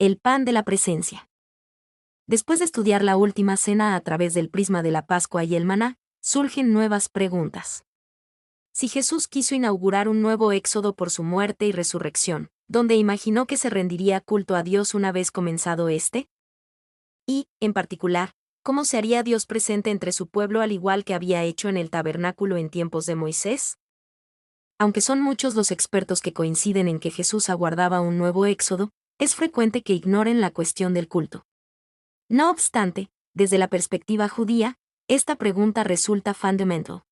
El pan de la presencia. Después de estudiar la última cena a través del prisma de la Pascua y el maná, surgen nuevas preguntas. Si Jesús quiso inaugurar un nuevo éxodo por su muerte y resurrección, ¿dónde imaginó que se rendiría culto a Dios una vez comenzado este? Y, en particular, ¿cómo se haría Dios presente entre su pueblo al igual que había hecho en el tabernáculo en tiempos de Moisés? Aunque son muchos los expertos que coinciden en que Jesús aguardaba un nuevo éxodo, es frecuente que ignoren la cuestión del culto. No obstante, desde la perspectiva judía, esta pregunta resulta fundamental.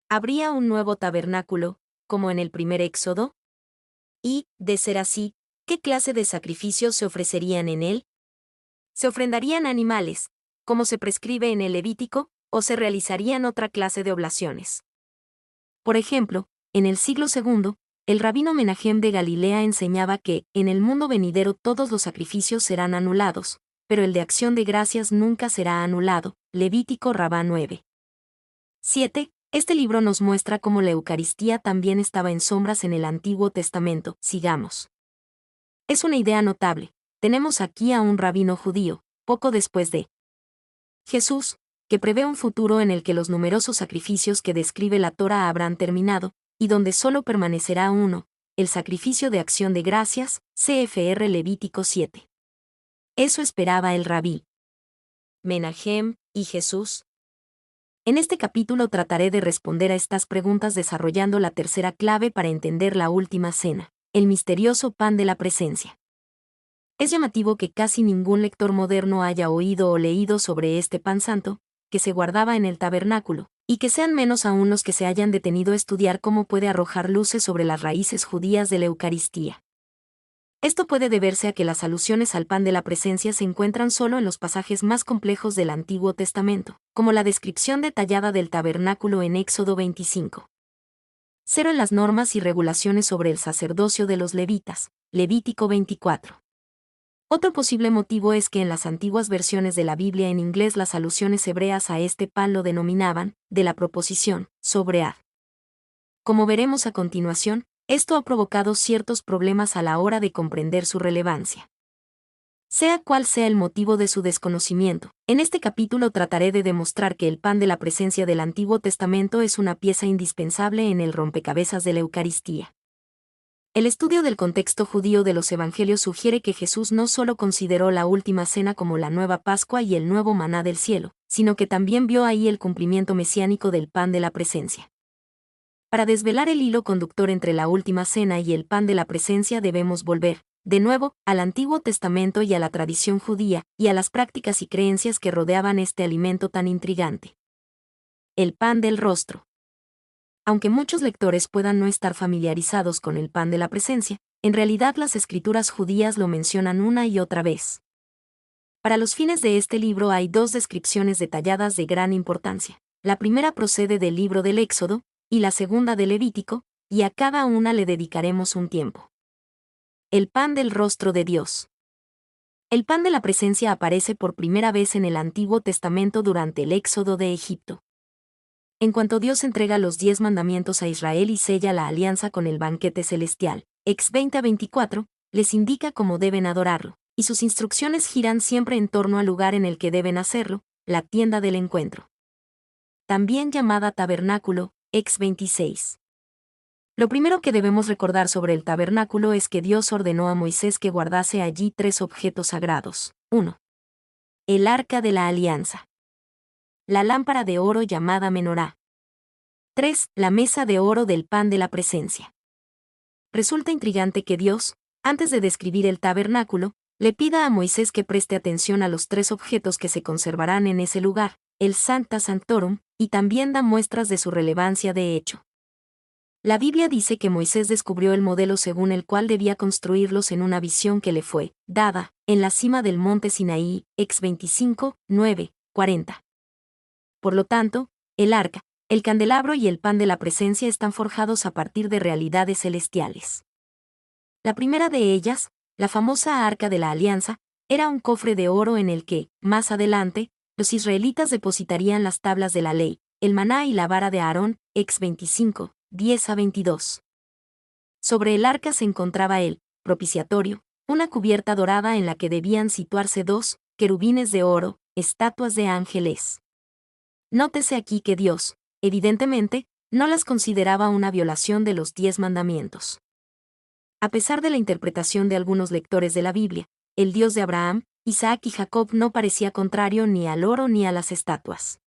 ¿Habría un nuevo tabernáculo, como en el primer éxodo? Y, de ser así, ¿qué clase de sacrificios se ofrecerían en él? ¿Se ofrendarían animales, como se prescribe en el Levítico, o se realizarían otra clase de oblaciones? Por ejemplo, en el siglo II, el rabino Menahem de Galilea enseñaba que, en el mundo venidero todos los sacrificios serán anulados, pero el de acción de gracias nunca será anulado. Levítico Rabá 9. 7. Este libro nos muestra cómo la Eucaristía también estaba en sombras en el Antiguo Testamento. Sigamos. Es una idea notable. Tenemos aquí a un rabino judío, poco después de Jesús, que prevé un futuro en el que los numerosos sacrificios que describe la Torá habrán terminado, y donde solo permanecerá uno, el sacrificio de acción de gracias, CFR Levítico 7. Eso esperaba el rabí Menahem, ¿y Jesús? En este capítulo trataré de responder a estas preguntas desarrollando la tercera clave para entender la última cena, el misterioso pan de la presencia. Es llamativo que casi ningún lector moderno haya oído o leído sobre este pan santo, que se guardaba en el tabernáculo, y que sean menos aún los que se hayan detenido a estudiar cómo puede arrojar luces sobre las raíces judías de la Eucaristía. Esto puede deberse a que las alusiones al pan de la presencia se encuentran solo en los pasajes más complejos del Antiguo Testamento, como la descripción detallada del tabernáculo en Éxodo 25. 0 en las normas y regulaciones sobre el sacerdocio de los levitas, Levítico 24. Otro posible motivo es que en las antiguas versiones de la Biblia en inglés las alusiones hebreas a este pan lo denominaban, de la proposición, sobre ad. Como veremos a continuación, esto ha provocado ciertos problemas a la hora de comprender su relevancia. Sea cual sea el motivo de su desconocimiento, en este capítulo trataré de demostrar que el pan de la presencia del Antiguo Testamento es una pieza indispensable en el rompecabezas de la Eucaristía. El estudio del contexto judío de los evangelios sugiere que Jesús no solo consideró la última cena como la nueva Pascua y el nuevo maná del cielo, sino que también vio ahí el cumplimiento mesiánico del pan de la presencia. Para desvelar el hilo conductor entre la última cena y el pan de la presencia debemos volver, de nuevo, al Antiguo Testamento y a la tradición judía, y a las prácticas y creencias que rodeaban este alimento tan intrigante. El pan del rostro. Aunque muchos lectores puedan no estar familiarizados con el pan de la presencia, en realidad las escrituras judías lo mencionan una y otra vez. Para los fines de este libro hay dos descripciones detalladas de gran importancia. La primera procede del libro del Éxodo, y la segunda del Levítico, y a cada una le dedicaremos un tiempo. El pan del rostro de Dios. El pan de la presencia aparece por primera vez en el Antiguo Testamento durante el Éxodo de Egipto. En cuanto Dios entrega los 10 mandamientos a Israel y sella la alianza con el banquete celestial, Ex 20-24, les indica cómo deben adorarlo, y sus instrucciones giran siempre en torno al lugar en el que deben hacerlo, la tienda del encuentro. También llamada tabernáculo, Ex 26. Lo primero que debemos recordar sobre el tabernáculo es que Dios ordenó a Moisés que guardase allí 3 objetos sagrados. 1. El arca de la alianza. La lámpara de oro llamada menorá. 3. La mesa de oro del pan de la presencia. Resulta intrigante que Dios, antes de describir el tabernáculo, le pida a Moisés que preste atención a los 3 objetos que se conservarán en ese lugar, el Sancta Sanctorum, y también da muestras de su relevancia de hecho. La Biblia dice que Moisés descubrió el modelo según el cual debía construirlos en una visión que le fue dada, en la cima del monte Sinaí, Ex 25, 9, 40. Por lo tanto, el arca, el candelabro y el pan de la presencia están forjados a partir de realidades celestiales. La primera de ellas, la famosa Arca de la Alianza, era un cofre de oro en el que, más adelante, los israelitas depositarían las tablas de la ley, el maná y la vara de Aarón, Ex 25, 10-22. Sobre el arca se encontraba el propiciatorio, una cubierta dorada en la que debían situarse 2 querubines de oro, estatuas de ángeles. Nótese aquí que Dios, evidentemente, no las consideraba una violación de los 10 mandamientos. A pesar de la interpretación de algunos lectores de la Biblia, el Dios de Abraham, Isaac y Jacob no parecía contrario ni al oro ni a las estatuas.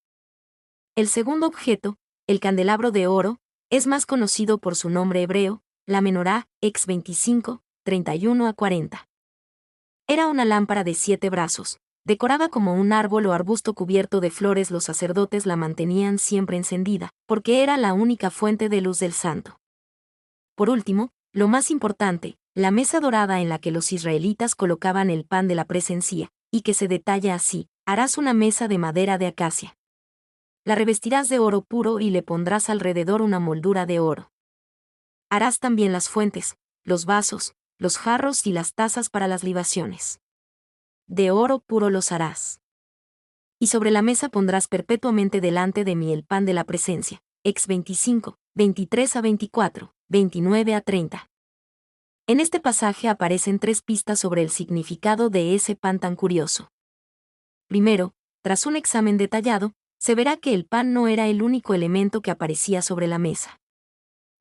El segundo objeto, el candelabro de oro, es más conocido por su nombre hebreo, la menorá, ex 25, 31 a 40. Era una lámpara de 7 brazos, decorada como un árbol o arbusto cubierto de flores. Los sacerdotes la mantenían siempre encendida, porque era la única fuente de luz del santo. Por último, lo más importante, la mesa dorada en la que los israelitas colocaban el pan de la presencia, y que se detalla así: harás una mesa de madera de acacia. La revestirás de oro puro y le pondrás alrededor una moldura de oro. Harás también las fuentes, los vasos, los jarros y las tazas para las libaciones. De oro puro los harás. Y sobre la mesa pondrás perpetuamente delante de mí el pan de la presencia. Ex 25, 23 a 24, 29 a 30. En este pasaje aparecen 3 pistas sobre el significado de ese pan tan curioso. Primero, tras un examen detallado, se verá que el pan no era el único elemento que aparecía sobre la mesa.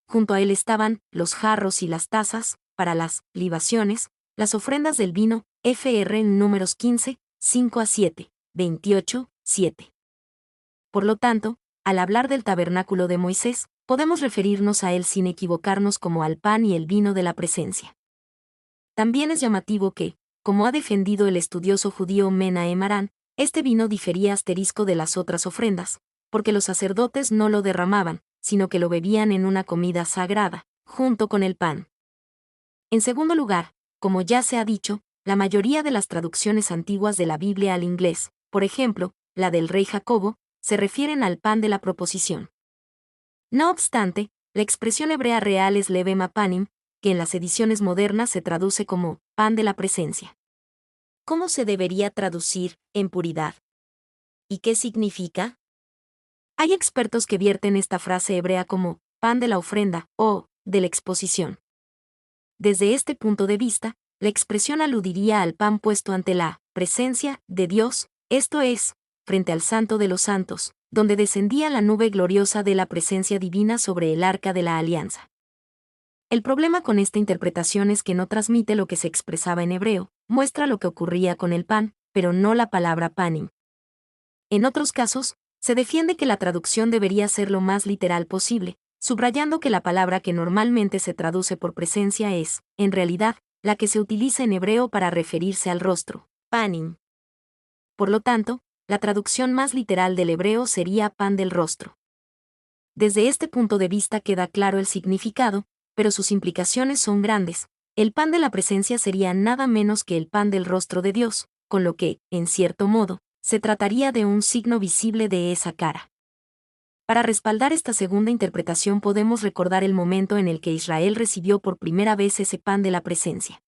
Junto a él estaban los jarros y las tazas, para las libaciones, las ofrendas del vino, fr en Números 15, 5 a 7, 28, 7. Por lo tanto, al hablar del tabernáculo de Moisés, podemos referirnos a él sin equivocarnos como al pan y el vino de la presencia. También es llamativo que, como ha defendido el estudioso judío Menahem Aran, este vino difería asterisco de las otras ofrendas, porque los sacerdotes no lo derramaban, sino que lo bebían en una comida sagrada, junto con el pan. En segundo lugar, como ya se ha dicho, la mayoría de las traducciones antiguas de la Biblia al inglés, por ejemplo, la del rey Jacobo, se refieren al pan de la proposición. No obstante, la expresión hebrea real es levem apanim, que en las ediciones modernas se traduce como pan de la presencia. ¿Cómo se debería traducir en puridad? ¿Y qué significa? Hay expertos que vierten esta frase hebrea como pan de la ofrenda o de la exposición. Desde este punto de vista, la expresión aludiría al pan puesto ante la presencia de Dios, esto es, frente al Santo de los Santos, donde descendía la nube gloriosa de la presencia divina sobre el arca de la alianza. El problema con esta interpretación es que no transmite lo que se expresaba en hebreo, muestra lo que ocurría con el pan, pero no la palabra panim. En otros casos, se defiende que la traducción debería ser lo más literal posible, subrayando que la palabra que normalmente se traduce por presencia es, en realidad, la que se utiliza en hebreo para referirse al rostro, panim. Por lo tanto, la traducción más literal del hebreo sería pan del rostro. Desde este punto de vista queda claro el significado, pero sus implicaciones son grandes. El pan de la presencia sería nada menos que el pan del rostro de Dios, con lo que, en cierto modo, se trataría de un signo visible de esa cara. Para respaldar esta segunda interpretación podemos recordar el momento en el que Israel recibió por primera vez ese pan de la presencia.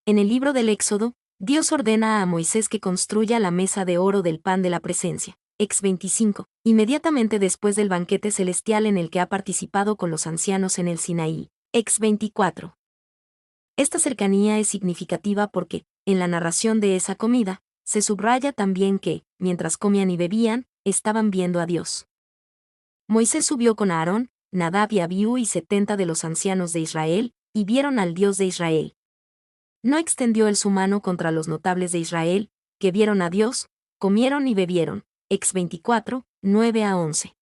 En el libro del Éxodo, Dios ordena a Moisés que construya la mesa de oro del pan de la presencia, ex 25, inmediatamente después del banquete celestial en el que ha participado con los ancianos en el Sinaí, ex 24. Esta cercanía es significativa porque, en la narración de esa comida, se subraya también que, mientras comían y bebían, estaban viendo a Dios. Moisés subió con Aarón, Nadab y Abiú y 70 de los ancianos de Israel, y vieron al Dios de Israel. No extendió él su mano contra los notables de Israel, que vieron a Dios, comieron y bebieron. Ex 24, 9 a 11.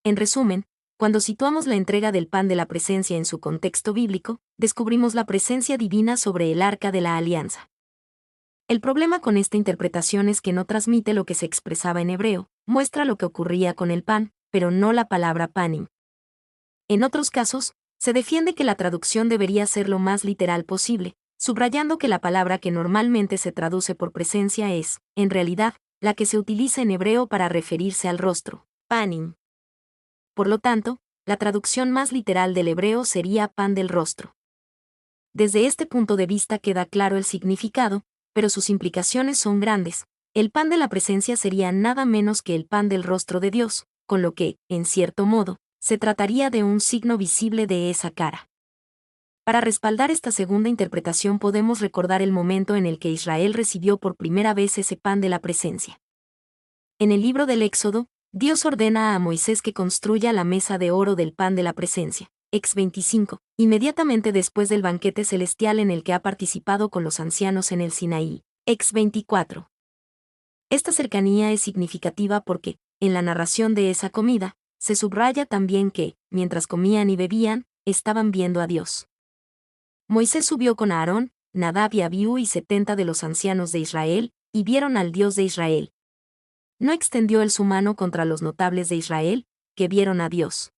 En resumen, cuando situamos la entrega del pan de la presencia en su contexto bíblico, descubrimos la presencia divina sobre el arca de la alianza. El problema con esta interpretación es que no transmite lo que se expresaba en hebreo, muestra lo que ocurría con el pan, pero no la palabra panim. En otros casos, se defiende que la traducción debería ser lo más literal posible, subrayando que la palabra que normalmente se traduce por presencia es, en realidad, la que se utiliza en hebreo para referirse al rostro, panim. Por lo tanto, la traducción más literal del hebreo sería pan del rostro. Desde este punto de vista queda claro el significado, pero sus implicaciones son grandes. El pan de la presencia sería nada menos que el pan del rostro de Dios, con lo que, en cierto modo, se trataría de un signo visible de esa cara. Para respaldar esta segunda interpretación podemos recordar el momento en el que Israel recibió por primera vez ese pan de la presencia. En el libro del Éxodo, Dios ordena a Moisés que construya la mesa de oro del pan de la presencia, Ex 25, inmediatamente después del banquete celestial en el que ha participado con los ancianos en el Sinaí, Ex 24. Esta cercanía es significativa porque, en la narración de esa comida, se subraya también que, mientras comían y bebían, estaban viendo a Dios. Moisés subió con Aarón, Nadab y Abiú y 70 de los ancianos de Israel, y vieron al Dios de Israel. No extendió él su mano contra los notables de Israel, que vieron a Dios.